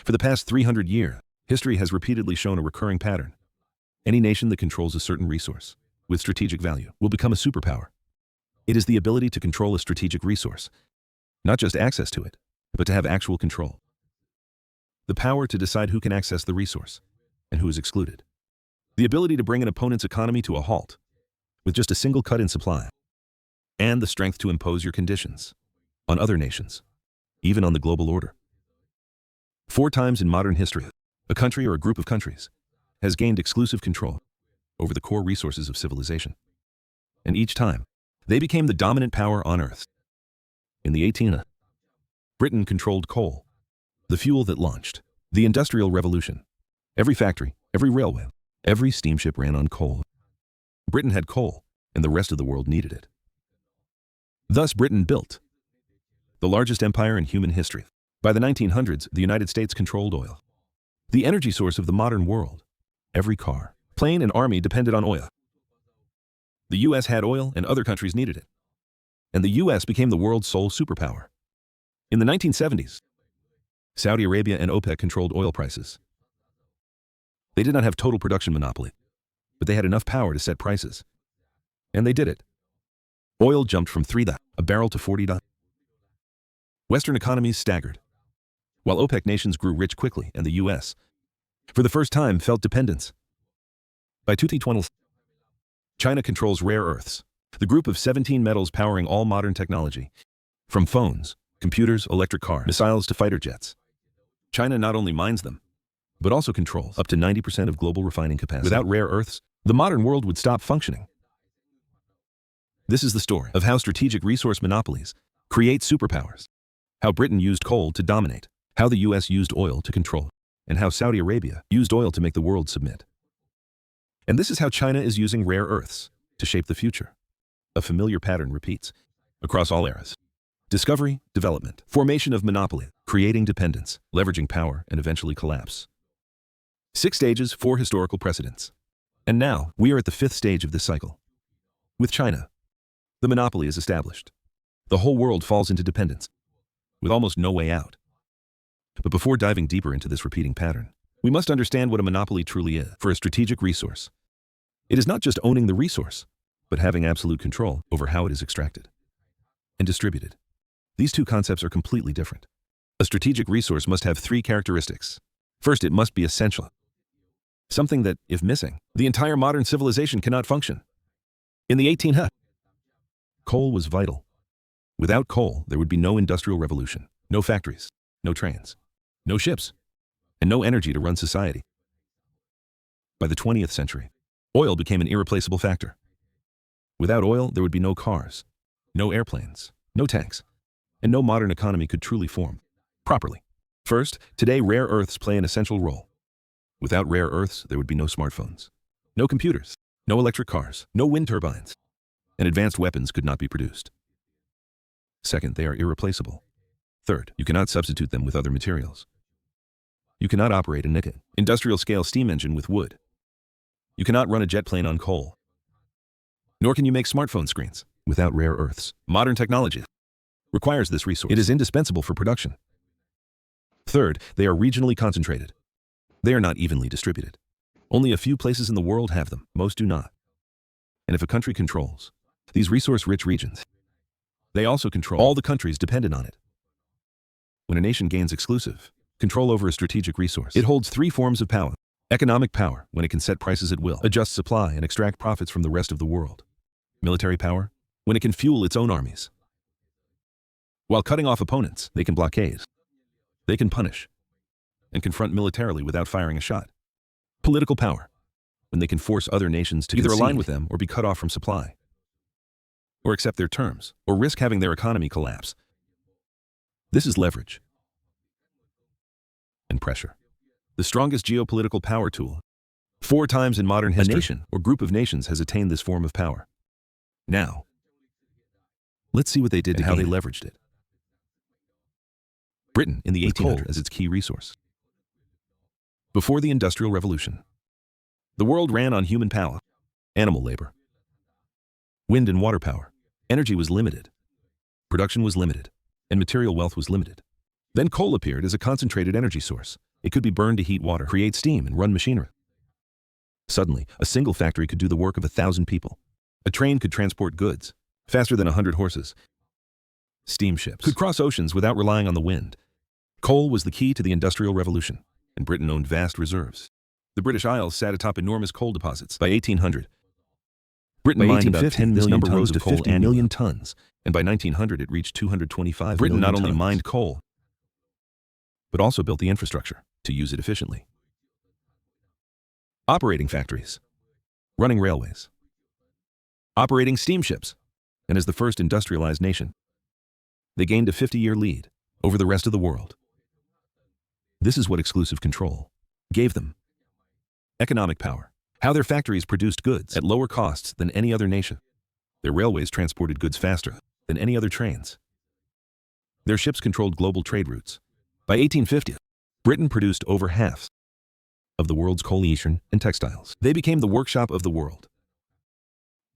For the past 300 years, history has repeatedly shown a recurring pattern. Any nation that controls a certain resource with strategic value will become a superpower. It is the ability to control a strategic resource, not just access to it, but to have actual control. The power to decide who can access the resource and who is excluded. The ability to bring an opponent's economy to a halt with just a single cut in supply. And the strength to impose your conditions on other nations, even on the global order. 4 times in modern history, a country or a group of countries has gained exclusive control over the core resources of civilization. And each time, they became the dominant power on Earth. In the 1800s, Britain controlled coal, the fuel that launched the Industrial Revolution. Every factory, every railway, every steamship ran on coal. Britain had coal, and the rest of the world needed it. Thus, Britain built the largest empire in human history. By the 1900s, the United States controlled oil, the energy source of the modern world. Every car, plane, and army depended on oil. The U.S. had oil, and other countries needed it. And the U.S. became the world's sole superpower. In the 1970s, Saudi Arabia and OPEC controlled oil prices. They did not have total production monopoly, but they had enough power to set prices. And they did it. Oil jumped from $3 a barrel to $40. Western economies staggered, while OPEC nations grew rich quickly, and the U.S., for the first time, felt dependence. By 2020, China controls rare earths, the group of 17 metals powering all modern technology, from phones, computers, electric cars, missiles to fighter jets. China not only mines them, but also controls up to 90% of global refining capacity. Without rare earths, the modern world would stop functioning. This is the story of how strategic resource monopolies create superpowers, how Britain used coal to dominate, how the U.S. used oil to control, and how Saudi Arabia used oil to make the world submit. And this is how China is using rare earths to shape the future. A familiar pattern repeats across all eras. Discovery, development, formation of monopoly, creating dependence, leveraging power, and eventually collapse. 6 stages, 4 historical precedents. And now, we are at the 5th stage of this cycle. With China, the monopoly is established. The whole world falls into dependence, with almost no way out. But before diving deeper into this repeating pattern, we must understand what a monopoly truly is. For a strategic resource, it is not just owning the resource, but having absolute control over how it is extracted and distributed. These two concepts are completely different. A strategic resource must have 3 characteristics. First, it must be essential. Something that, if missing, the entire modern civilization cannot function. In the 1800s, coal was vital. Without coal, there would be no industrial revolution, no factories, no trains, no ships, and no energy to run society. By the 20th century, oil became an irreplaceable factor. Without oil, there would be no cars, no airplanes, no tanks, and no modern economy could truly form properly. First, today rare earths play an essential role. Without rare earths, there would be no smartphones, no computers, no electric cars, no wind turbines, and advanced weapons could not be produced. Second, they are irreplaceable. Third, you cannot substitute them with other materials. You cannot operate a nickel industrial-scale steam engine with wood. You cannot run a jet plane on coal. Nor can you make smartphone screens without rare earths. Modern technology requires this resource. It is indispensable for production. Third, they are regionally concentrated. They are not evenly distributed. Only a few places in the world have them, most do not. And if a country controls these resource-rich regions, they also control all the countries dependent on it. When a nation gains exclusive control over a strategic resource, it holds 3 forms of power. Economic power, when it can set prices at will, adjust supply, and extract profits from the rest of the world. Military power, when it can fuel its own armies. While cutting off opponents, they can blockade. They can punish and confront militarily without firing a shot. Political power, when they can force other nations to either align with them or be cut off from supply, or accept their terms, or risk having their economy collapse. This is leverage and pressure. The strongest geopolitical power tool. 4 times in modern history, a nation or group of nations has attained this form of power. Now, let's see what they did and how they leveraged it. Britain in the 1800s as its key resource. Before the Industrial Revolution, the world ran on human power, animal labor, wind and water power. Energy was limited, production was limited, and material wealth was limited. Then coal appeared as a concentrated energy source. It could be burned to heat water, create steam, and run machinery. Suddenly, a single factory could do the work of 1,000 people. A train could transport goods faster than 100 horses. Steamships could cross oceans without relying on the wind. Coal was the key to the Industrial Revolution, and Britain owned vast reserves. The British Isles sat atop enormous coal deposits. By 1800, Britain mined about 10 million tons of coal, 50 million tons, and by 1900 it reached 225 Britain not only mined coal, but also built the infrastructure to use it efficiently. Operating factories, running railways, operating steamships, and as the first industrialized nation, they gained a 50-year lead over the rest of the world. This is what exclusive control gave them. Economic power, how their factories produced goods at lower costs than any other nation. Their railways transported goods faster than any other trains. Their ships controlled global trade routes. By 1850, Britain produced over half of the world's coal and textiles. They became the workshop of the world.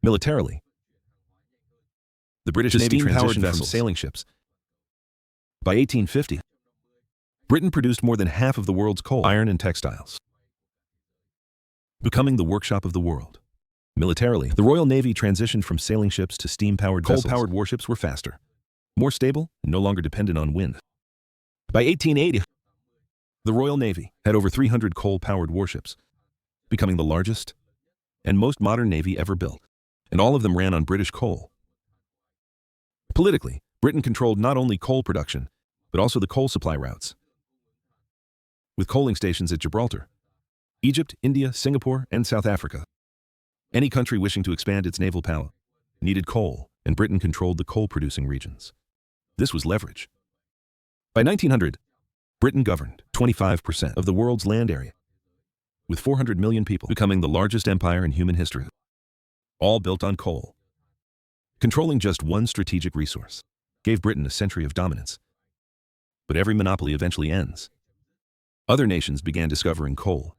Militarily, the British Navy transitioned from sailing ships. By 1850, Britain produced more than half of the world's coal, iron, and textiles, becoming the workshop of the world. Militarily, the Royal Navy transitioned from sailing ships to steam-powered vessels. Coal-powered warships were faster, more stable, and no longer dependent on wind. By 1880, the Royal Navy had over 300 coal-powered warships, becoming the largest and most modern navy ever built, and all of them ran on British coal. Politically, Britain controlled not only coal production, but also the coal supply routes, with coaling stations at Gibraltar, Egypt, India, Singapore, and South Africa. Any country wishing to expand its naval power needed coal, and Britain controlled the coal-producing regions. This was leverage. By 1900, Britain governed 25% of the world's land area, with 400 million people, becoming the largest empire in human history, all built on coal. Controlling just one strategic resource gave Britain a century of dominance. But every monopoly eventually ends. Other nations began discovering coal.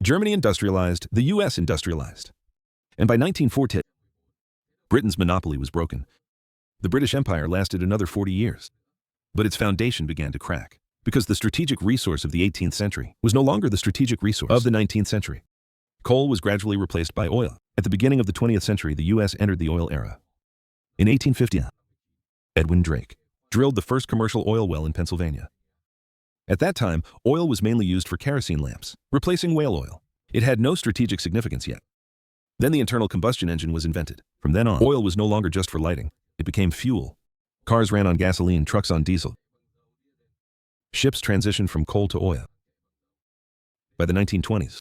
Germany industrialized, the US industrialized. And by 1940, Britain's monopoly was broken. The British Empire lasted another 40 years. But its foundation began to crack, because the strategic resource of the 18th century was no longer the strategic resource of the 19th century. Coal was gradually replaced by oil. At the beginning of the 20th century, the US entered the oil era. In 1850, Edwin Drake drilled the first commercial oil well in Pennsylvania. At that time, oil was mainly used for kerosene lamps, replacing whale oil. It had no strategic significance yet. Then the internal combustion engine was invented. From then on, oil was no longer just for lighting. It became fuel. Cars ran on gasoline, trucks on diesel. Ships transitioned from coal to oil. By the 1920s,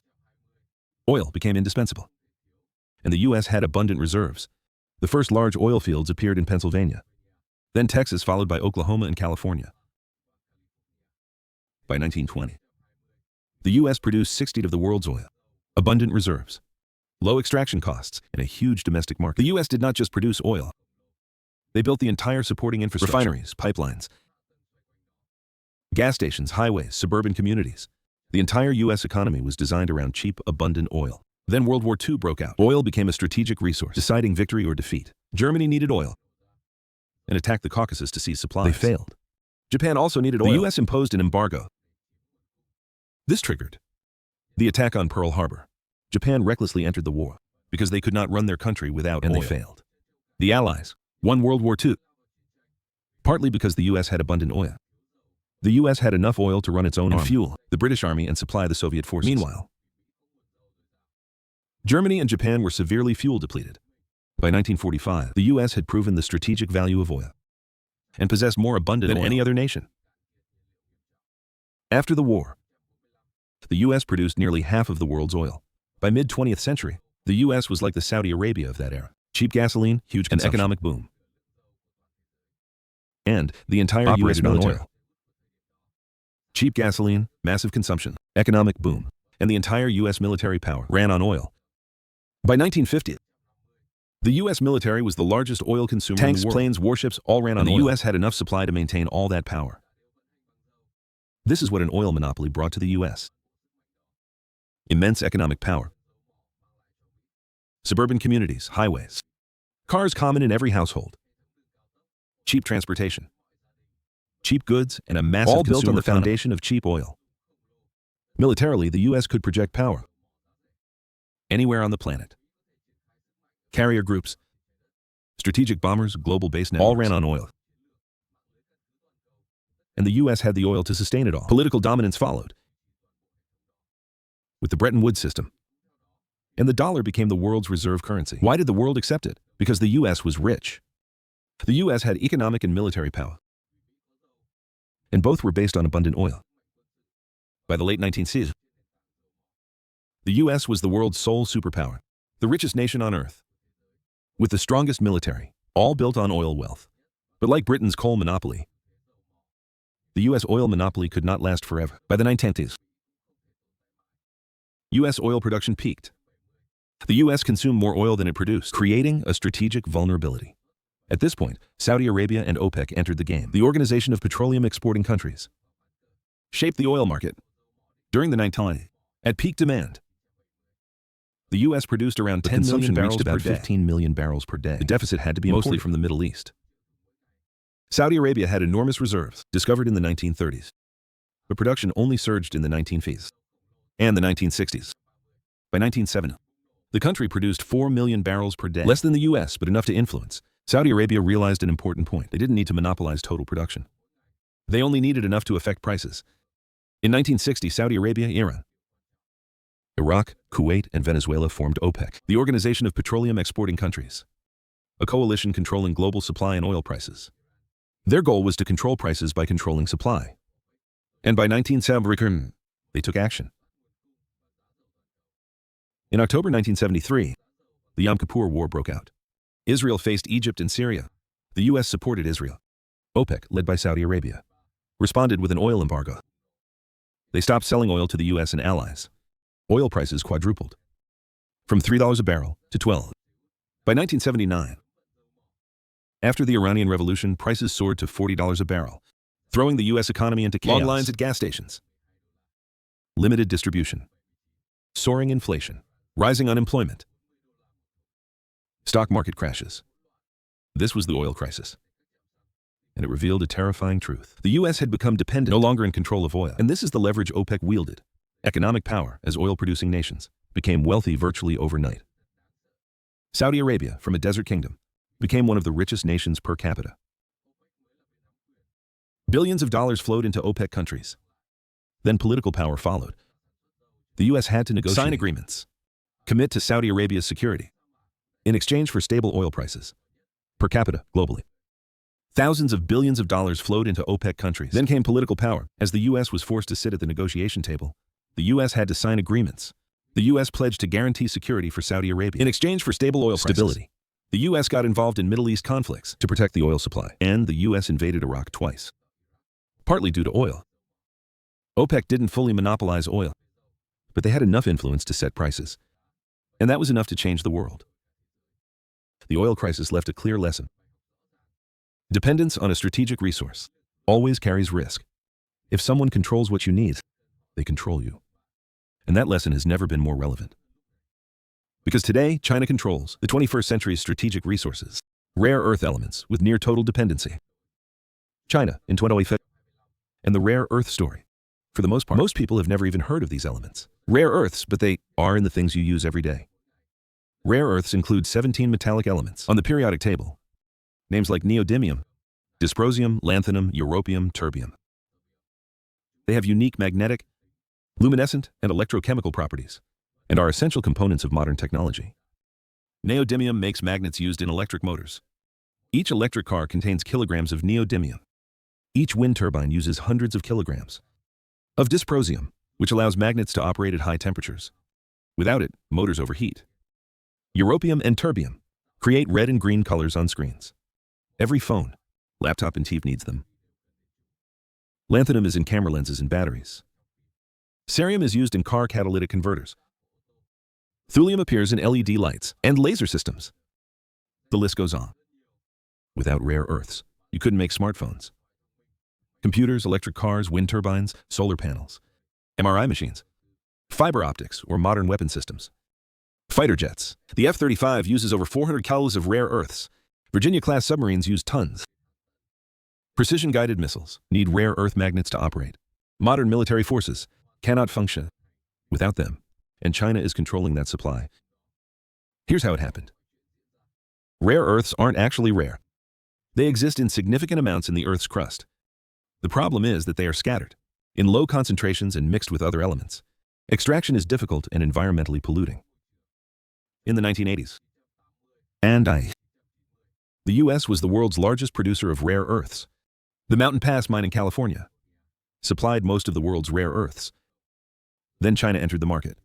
oil became indispensable, and the US had abundant reserves. The first large oil fields appeared in Pennsylvania, then Texas, followed by Oklahoma and California. By 1920, the US produced 60% of the world's oil, abundant reserves, low extraction costs, and a huge domestic market. The US did not just produce oil. They built the entire supporting infrastructure: refineries, pipelines, gas stations, highways, suburban communities. The entire US economy was designed around cheap, abundant oil. Then World War II broke out. Oil became a strategic resource, deciding victory or defeat. Germany needed oil and attacked the Caucasus to seize supplies. They failed. Japan also needed oil. The US imposed an embargo. This triggered the attack on Pearl Harbor. Japan recklessly entered the war because they could not run their country without oil. And they failed. The Allies won World War II, partly because the US had abundant oil. The US had enough oil to run its own army, fuel the British Army, and supply the Soviet forces. Meanwhile, Germany and Japan were severely fuel depleted. By 1945, the US had proven the strategic value of oil and possessed more abundant than any other nation. After the war, the US produced nearly half of the world's oil. By mid-20th century, the US was like the Saudi Arabia of that era. Cheap gasoline, huge consumption, economic boom. And the entire US military. Cheap gasoline, massive consumption, economic boom, and the entire US military power ran on oil. By 1950, the US military was the largest oil consumer in the world. Tanks, planes, warships all ran on oil. The US had enough supply to maintain all that power. This is what an oil monopoly brought to the US. Immense economic power. Suburban communities, highways, cars common in every household. Cheap transportation. Cheap goods and a massive all built on the foundation of cheap oil. Militarily, the U.S. could project power anywhere on the planet. Carrier groups, strategic bombers, global base networks, all ran on oil. And the U.S. had the oil to sustain it all. Political dominance followed with the Bretton Woods system. And the dollar became the world's reserve currency. Why did the world accept it? Because the U.S. was rich. The U.S. had economic and military power. And both were based on abundant oil. By the late 1960s, the U.S. was the world's sole superpower, the richest nation on earth, with the strongest military, all built on oil wealth. But like Britain's coal monopoly, the U.S. oil monopoly could not last forever. By the 1990s, U.S. oil production peaked. The U.S. consumed more oil than it produced, creating a strategic vulnerability. At this point, Saudi Arabia and OPEC entered the game. The Organization of Petroleum Exporting Countries shaped the oil market. During the 1990s, at peak demand, the U.S. produced around 10 million barrels per day. 15 million barrels per day. The deficit had to be mostly from the Middle East. Saudi Arabia had enormous reserves, discovered in the 1930s. But production only surged in the 1950s and the 1960s. By 1970, the country produced 4 million barrels per day. Less than the U.S., but enough to influence. Saudi Arabia realized an important point. They didn't need to monopolize total production. They only needed enough to affect prices. In 1960, Saudi Arabia, Iran, Iraq, Kuwait, and Venezuela formed OPEC, the Organization of Petroleum Exporting Countries, a coalition controlling global supply and oil prices. Their goal was to control prices by controlling supply. And by 1970, they took action. In October 1973, the Yom Kippur War broke out. Israel faced Egypt and Syria. The U.S. supported Israel. OPEC, led by Saudi Arabia, responded with an oil embargo. They stopped selling oil to the U.S. and allies. Oil prices quadrupled, from $3 a barrel to $12. By 1979, after the Iranian Revolution, prices soared to $40 a barrel, throwing the U.S. economy into chaos. Long lines at gas stations, limited distribution, soaring inflation, rising unemployment, stock market crashes. This was the oil crisis. And it revealed a terrifying truth. The U.S. had become dependent, no longer in control of oil. And this is the leverage OPEC wielded. Economic power, as oil-producing nations, became wealthy virtually overnight. Saudi Arabia, from a desert kingdom, became one of the richest nations per capita. Billions of dollars flowed into OPEC countries. Then political power followed. The U.S. had to negotiate, sign agreements, commit to Saudi Arabia's security, in exchange for stable oil prices, per capita, globally. Thousands of billions of dollars flowed into OPEC countries. Then came political power. As the U.S. was forced to sit at the negotiation table, the U.S. had to sign agreements. The U.S. pledged to guarantee security for Saudi Arabia in exchange for stable oil stability. Prices. The U.S. got involved in Middle East conflicts to protect the oil supply. And the U.S. invaded Iraq twice, partly due to oil. OPEC didn't fully monopolize oil, but they had enough influence to set prices. And that was enough to change the world. The oil crisis left a clear lesson. Dependence on a strategic resource always carries risk. If someone controls what you need, they control you. And that lesson has never been more relevant. Because today, China controls the 21st century's strategic resources, rare earth elements with near total dependency. China in 2025. And the rare earth story. For the most part, most people have never even heard of these elements. Rare earths, but they are in the things you use every day. Rare earths include 17 metallic elements on the periodic table. Names like neodymium, dysprosium, lanthanum, europium, terbium. They have unique magnetic, luminescent, and electrochemical properties, and are essential components of modern technology. Neodymium makes magnets used in electric motors. Each electric car contains kilograms of neodymium. Each wind turbine uses hundreds of kilograms of dysprosium, which allows magnets to operate at high temperatures. Without it, motors overheat. Europium and terbium create red and green colors on screens. Every phone, laptop, and TV needs them. Lanthanum is in camera lenses and batteries. Cerium is used in car catalytic converters. Thulium appears in LED lights and laser systems. The list goes on. Without rare earths, you couldn't make smartphones, computers, electric cars, wind turbines, solar panels, MRI machines, fiber optics, or modern weapon systems. Fighter jets. The F-35 uses over 400 kilos of rare earths. Virginia-class submarines use tons. Precision-guided missiles need rare earth magnets to operate. Modern military forces cannot function without them, and China is controlling that supply. Here's how it happened. Rare earths aren't actually rare. They exist in significant amounts in the Earth's crust. The problem is that they are scattered in low concentrations and mixed with other elements. Extraction is difficult and environmentally polluting. In the 1980s, the U.S. was the world's largest producer of rare earths. The Mountain Pass mine in California supplied most of the world's rare earths. Then China entered the market.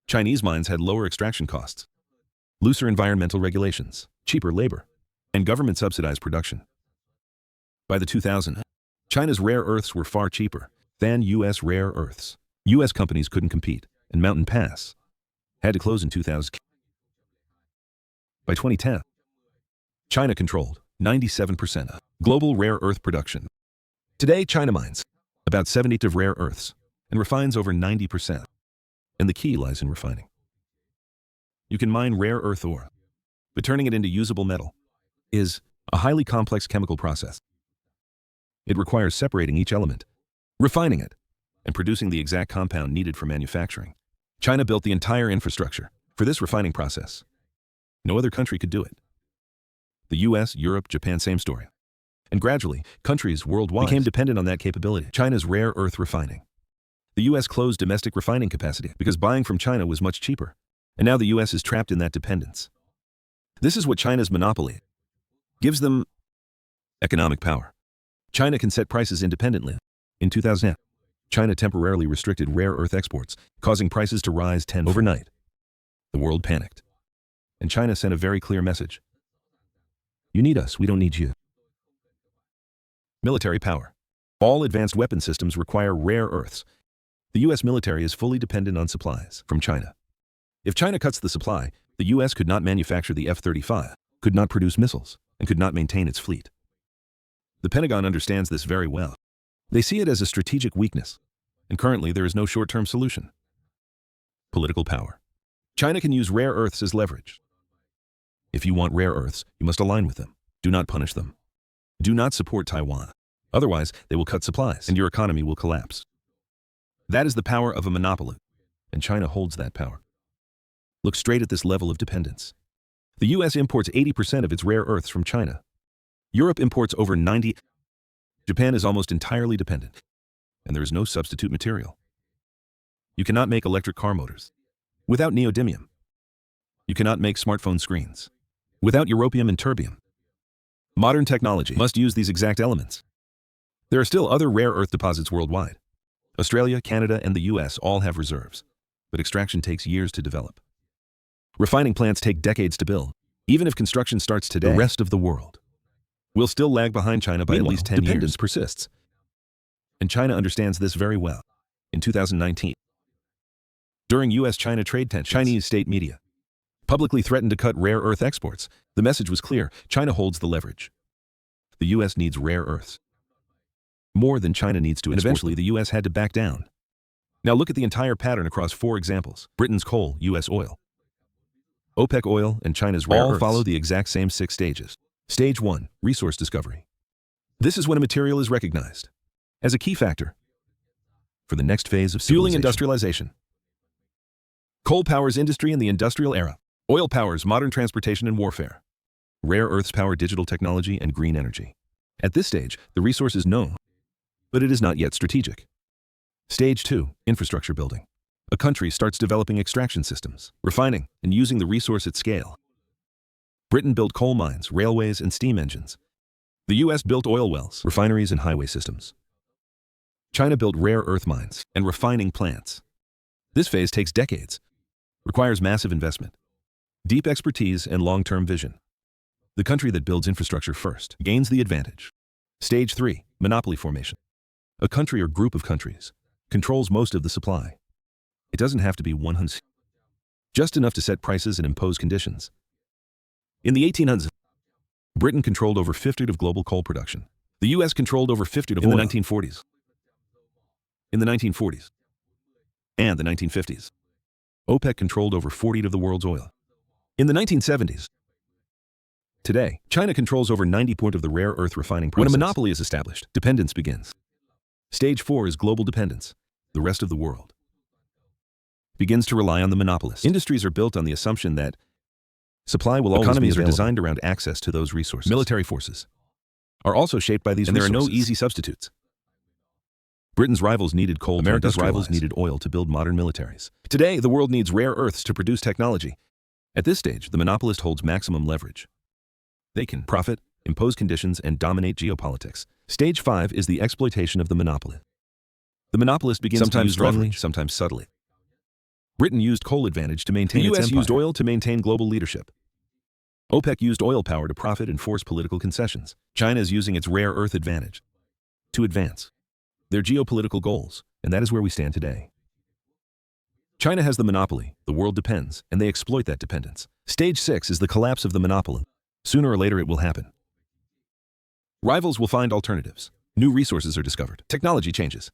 Chinese mines had lower extraction costs, looser environmental regulations, cheaper labor, and government-subsidized production. By the 2000s, China's rare earths were far cheaper than U.S. rare earths. U.S. companies couldn't compete, and Mountain Pass had to close in 2000. By 2010, China controlled 97% of global rare earth production. Today, China mines about 70% of rare earths and refines over 90%. And the key lies in refining. You can mine rare earth ore, but turning it into usable metal is a highly complex chemical process. It requires separating each element, refining it, and producing the exact compound needed for manufacturing. China built the entire infrastructure for this refining process. No other country could do it. The US, Europe, Japan, same story. And gradually, countries worldwide became dependent on that capability. China's rare earth refining. The US closed domestic refining capacity because buying from China was much cheaper. And now the US is trapped in that dependence. This is what China's monopoly gives them: economic power. China can set prices independently. In 2010, China temporarily restricted rare earth exports, causing prices to rise tenfold overnight. The world panicked. And China sent a very clear message. You need us, we don't need you. Military power. All advanced weapon systems require rare earths. The US military is fully dependent on supplies from China. If China cuts the supply, the US could not manufacture the F-35, could not produce missiles, and could not maintain its fleet. The Pentagon understands this very well. They see it as a strategic weakness, and currently there is no short-term solution. Political power. China can use rare earths as leverage. If you want rare earths, you must align with them. Do not punish them. Do not support Taiwan. Otherwise, they will cut supplies, and your economy will collapse. That is the power of a monopoly, and China holds that power. Look straight at this level of dependence. The US imports 80% of its rare earths from China. Europe imports over 90%. Japan is almost entirely dependent, and there is no substitute material. You cannot make electric car motors without neodymium. You cannot make smartphone screens without europium and terbium. Modern technology must use these exact elements. There are still other rare earth deposits worldwide. Australia, Canada, and the US all have reserves, but extraction takes years to develop. Refining plants take decades to build. Even if construction starts today, the rest of the world will still lag behind China by at least 10 years. Dependence persists. And China understands this very well. In 2019, during US-China trade tensions, Chinese state media publicly threatened to cut rare earth exports. The message was clear: China holds the leverage. The US needs rare earths more than China needs to export. And eventually the US had to back down. Now look at the entire pattern across 4 examples. Britain's coal, US oil, OPEC oil, and China's rare earths all follow the exact same 6 stages. Stage 1, resource discovery. This is when a material is recognized as a key factor for the next phase of fueling industrialization. Coal powers industry in the industrial era. Oil powers modern transportation and warfare. Rare earths power digital technology and green energy. At this stage, the resource is known, but it is not yet strategic. Stage 2, infrastructure building. A country starts developing extraction systems, refining, and using the resource at scale. Britain built coal mines, railways, and steam engines. The US built oil wells, refineries, and highway systems. China built rare earth mines and refining plants. This phase takes decades, requires massive investment, deep expertise, and long-term vision. The country that builds infrastructure first gains the advantage. Stage 3, monopoly formation. A country or group of countries controls most of the supply. It doesn't have to be 100, just enough to set prices and impose conditions. In the 1800s, Britain controlled over 50% of global coal production. The US controlled over 50% of oil. In the 1940s. In the 1940s and the 1950s, OPEC controlled over 40% of the world's oil. In the 1970s, today, China controls over 90% of the rare earth refining process. When a monopoly is established, dependence begins. Stage 4 is global dependence. the rest of the world begins to rely on the monopolists. Industries are built on the assumption that supply will always be available. Economies are designed around access to those resources. Military forces are also shaped by these resources. And there are no easy substitutes. Britain's rivals needed coal. America's rivals needed oil to build modern militaries. Today, the world needs rare earths to produce technology. At this stage, the monopolist holds maximum leverage. They can profit, impose conditions, and dominate geopolitics. Stage 5 is the exploitation of the monopoly. The monopolist begins sometimes strongly, sometimes subtly. Britain used coal advantage to maintain its empire. The U.S. used oil to maintain global leadership. OPEC used oil power to profit and force political concessions. China is using its rare earth advantage to advance their geopolitical goals, and that is where we stand today. China has the monopoly, the world depends, and they exploit that dependence. Stage 6 is the collapse of the monopoly. Sooner or later it will happen. Rivals will find alternatives. New resources are discovered. Technology changes,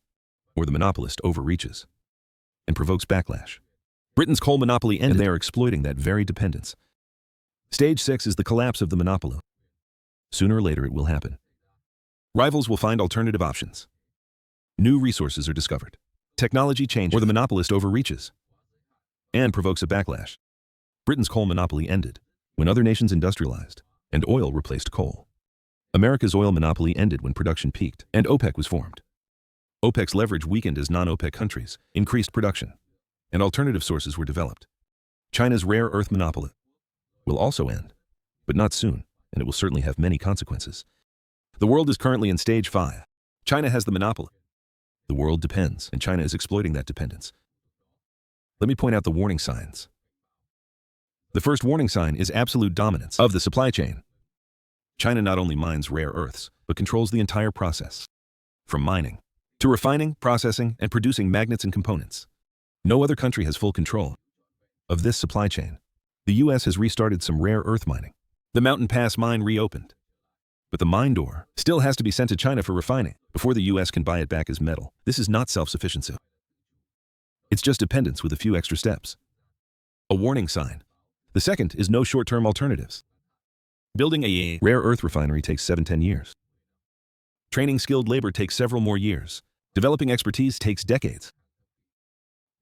or the monopolist overreaches and provokes backlash. Britain's coal monopoly ended, and they are exploiting that very dependence. Stage 6 is the collapse of the monopoly. Sooner or later it will happen. Rivals will find alternative options. New resources are discovered. Technology changes, or the monopolist overreaches and provokes a backlash. Britain's coal monopoly ended when other nations industrialized and oil replaced coal. America's oil monopoly ended when production peaked and OPEC was formed. OPEC's leverage weakened as non-OPEC countries increased production and alternative sources were developed. China's rare earth monopoly will also end, but not soon, and it will certainly have many consequences. The world is currently in stage 5. China has the monopoly. The world depends, and China is exploiting that dependence. Let me point out the warning signs. The first warning sign is absolute dominance of the supply chain. China not only mines rare earths, but controls the entire process, from mining to refining, processing, and producing magnets and components. No other country has full control of this supply chain. The U.S. has restarted some rare earth mining. The Mountain Pass mine reopened, but the mine door still has to be sent to China for refining before the U.S. can buy it back as metal. This is not self-sufficiency. It's just dependence with a few extra steps. A warning sign. The second is no short-term alternatives. Building a rare earth refinery takes 7-10 years. Training skilled labor takes several more years. Developing expertise takes decades.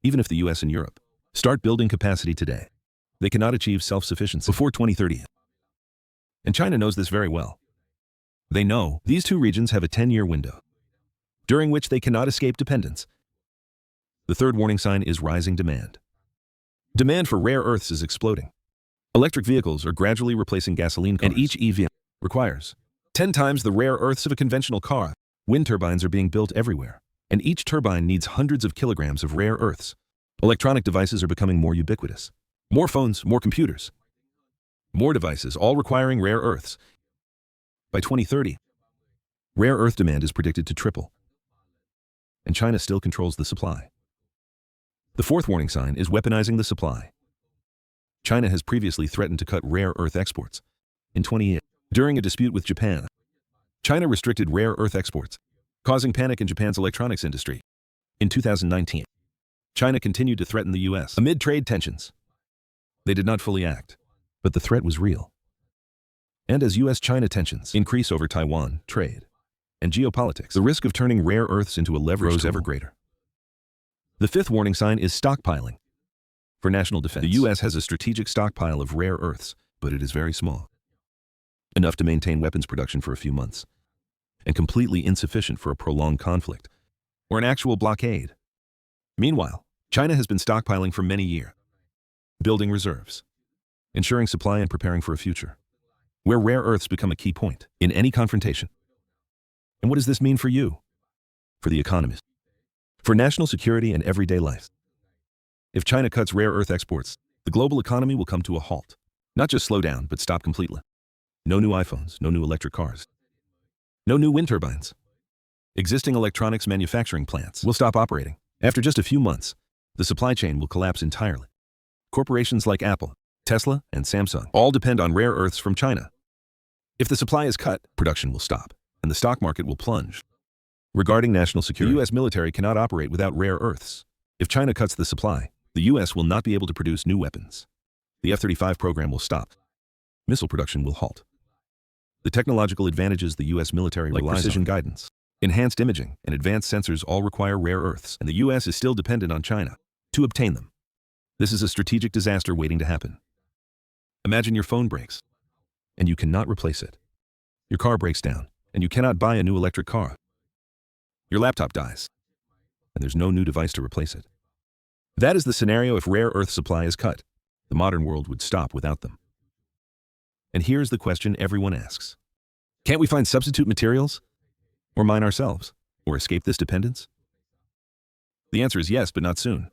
Even if the U.S. and Europe start building capacity today, they cannot achieve self-sufficiency before 2030. And China knows this very well. They know these two regions have a 10-year window, during which they cannot escape dependence. The third warning sign is rising demand. Demand for rare earths is exploding. Electric vehicles are gradually replacing gasoline cars, and each EV requires 10 times the rare earths of a conventional car. Wind turbines are being built everywhere, and each turbine needs hundreds of kilograms of rare earths. Electronic devices are becoming more ubiquitous. More phones, more computers, more devices, all requiring rare earths. By 2030, rare earth demand is predicted to triple, and China still controls the supply. The fourth warning sign is weaponizing the supply. China has previously threatened to cut rare earth exports. In 2018, during a dispute with Japan, China restricted rare earth exports, causing panic in Japan's electronics industry. In 2019, China continued to threaten the U.S. amid trade tensions. They did not fully act, but the threat was real. And as U.S.-China tensions increase over Taiwan, trade, and geopolitics, the risk of turning rare earths into a leverage grows ever greater. The fifth warning sign is stockpiling. For national defense, the U.S. has a strategic stockpile of rare earths, but it is very small. Enough to maintain weapons production for a few months, and completely insufficient for a prolonged conflict or an actual blockade. Meanwhile, China has been stockpiling for many years, building reserves, ensuring supply and preparing for a future, where rare earths become a key point in any confrontation. And what does this mean for you? For the economies, for national security and everyday life. If China cuts rare earth exports, the global economy will come to a halt. Not just slow down, but stop completely. No new iPhones, no new electric cars, no new wind turbines. Existing electronics manufacturing plants will stop operating. After just a few months, the supply chain will collapse entirely. Corporations like Apple, Tesla, and Samsung all depend on rare earths from China. If the supply is cut, production will stop, and the stock market will plunge. Regarding national security, the U.S. military cannot operate without rare earths. If China cuts the supply, the U.S. will not be able to produce new weapons. The F-35 program will stop. Missile production will halt. The technological advantages the U.S. military relies on, like precision guidance, Enhanced imaging and advanced sensors all require rare earths, and the US is still dependent on China to obtain them. This is a strategic disaster waiting to happen. Imagine your phone breaks, and you cannot replace it. Your car breaks down, and you cannot buy a new electric car. Your laptop dies, and there's no new device to replace it. That is the scenario if rare earth supply is cut. The modern world would stop without them. And here's the question everyone asks. Can't we find substitute materials? Or mine ourselves? Or escape this dependence? The answer is yes, but not soon.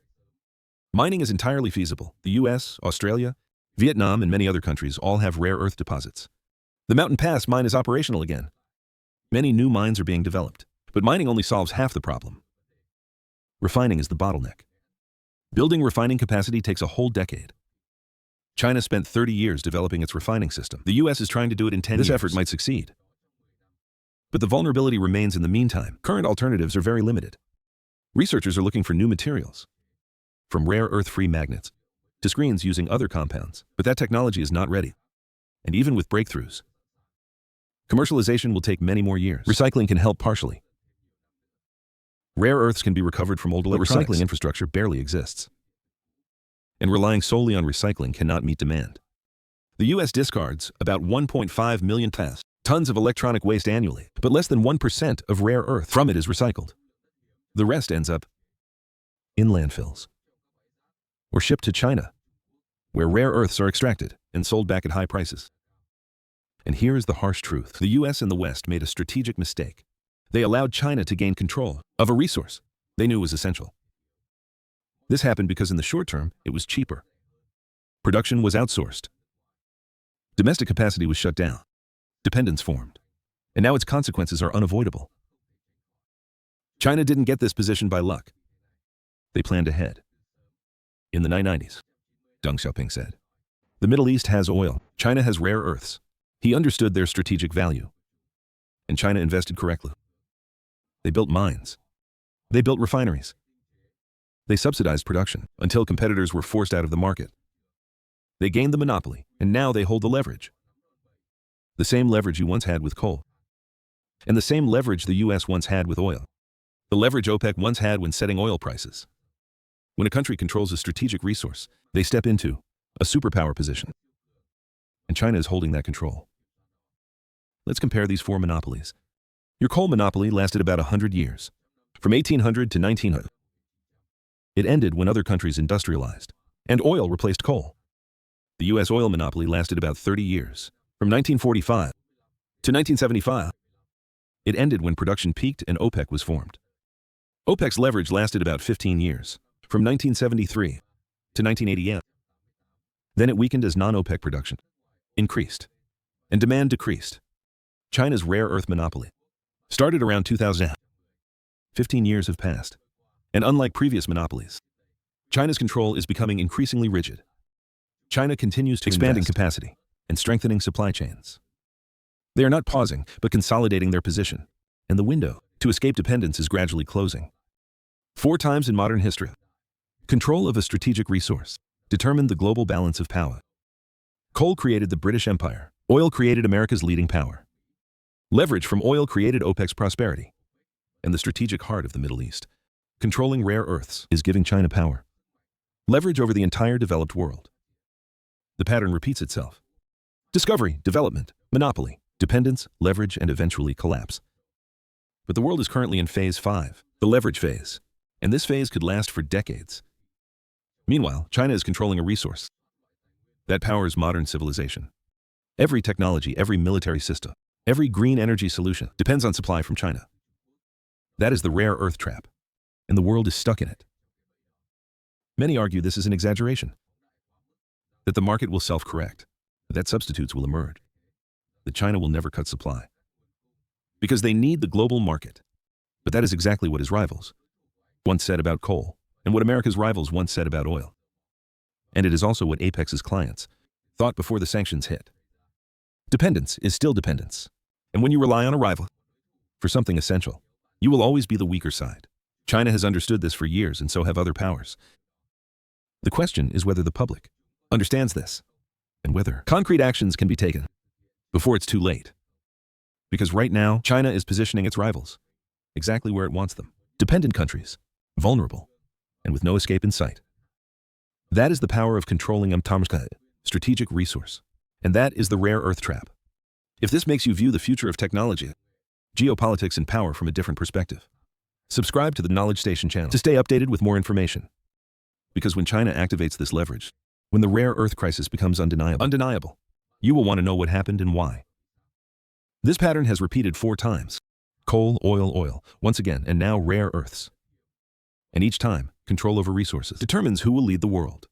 Mining is entirely feasible. The US, Australia, Vietnam, and many other countries all have rare earth deposits. The Mountain Pass mine is operational again. Many new mines are being developed, but mining only solves half the problem. Refining is the bottleneck. Building refining capacity takes a whole decade. China spent 30 years developing its refining system. The US is trying to do it in 10 years. This effort might succeed. But the vulnerability remains in the meantime. Current alternatives are very limited. Researchers are looking for new materials, from rare earth-free magnets to screens using other compounds. But that technology is not ready. And even with breakthroughs, commercialization will take many more years. Recycling can help partially. Rare earths can be recovered from old electronics. Recycling infrastructure barely exists. And relying solely on recycling cannot meet demand. The US discards about 1.5 million tons of electronic waste annually, but less than 1% of rare earth from it is recycled. The rest ends up in landfills or shipped to China, where rare earths are extracted and sold back at high prices. And here is the harsh truth. The US and the West made a strategic mistake. They allowed China to gain control of a resource they knew was essential. This happened because in the short term, it was cheaper. Production was outsourced. Domestic capacity was shut down. Dependence formed. And now its consequences are unavoidable. China didn't get this position by luck. They planned ahead. In the 1990s, Deng Xiaoping said, "The Middle East has oil. China has rare earths." He understood their strategic value. And China invested correctly. They built mines. They built refineries. They subsidized production until competitors were forced out of the market. They gained the monopoly, and now they hold the leverage. The same leverage you once had with coal. And the same leverage the US once had with oil. The leverage OPEC once had when setting oil prices. When a country controls a strategic resource, they step into a superpower position. And China is holding that control. Let's compare these four monopolies. Your coal monopoly lasted about 100 years, from 1800 to 1900. It ended when other countries industrialized, and oil replaced coal. The US oil monopoly lasted about 30 years, from 1945 to 1975. It ended when production peaked and OPEC was formed. OPEC's leverage lasted about 15 years, from 1973 to 1988. Then it weakened as non-OPEC production increased, and demand decreased. China's rare earth monopoly started around 2000. 15 years have passed, and unlike previous monopolies, China's control is becoming increasingly rigid. China continues to expand capacity and strengthening supply chains. They are not pausing, but consolidating their position, and the window to escape dependence is gradually closing. 4 times in modern history, control of a strategic resource determined the global balance of power. Coal created the British Empire. Oil created America's leading power. Leverage from oil created OPEC's prosperity. And the strategic heart of the Middle East, controlling rare earths, is giving China power. Leverage over the entire developed world. The pattern repeats itself. Discovery, development, monopoly, dependence, leverage, and eventually collapse. But the world is currently in phase 5, the leverage phase, and this phase could last for decades. Meanwhile, China is controlling a resource that powers modern civilization. Every technology, every military system, every green energy solution depends on supply from China. That is the rare earth trap, and the world is stuck in it. Many argue this is an exaggeration, that the market will self-correct, that substitutes will emerge, that China will never cut supply, because they need the global market. But that is exactly what his rivals once said about coal, and what America's rivals once said about oil. And it is also what Apex's clients thought before the sanctions hit. Dependence is still dependence, and when you rely on a rival for something essential, you will always be the weaker side. China has understood this for years, and so have other powers. The question is whether the public understands this, and whether concrete actions can be taken before it's too late. Because right now, China is positioning its rivals exactly where it wants them. Dependent countries, vulnerable, and with no escape in sight. That is the power of controlling a strategic resource. And that is the rare earth trap. If this makes you view the future of technology, geopolitics, and power from a different perspective, subscribe to the Knowledge Station channel to stay updated with more information. Because when China activates this leverage, when the rare earth crisis becomes undeniable, you will want to know what happened and why. This pattern has repeated 4 times. Coal, oil, once again, and now rare earths. And each time, control over resources determines who will lead the world.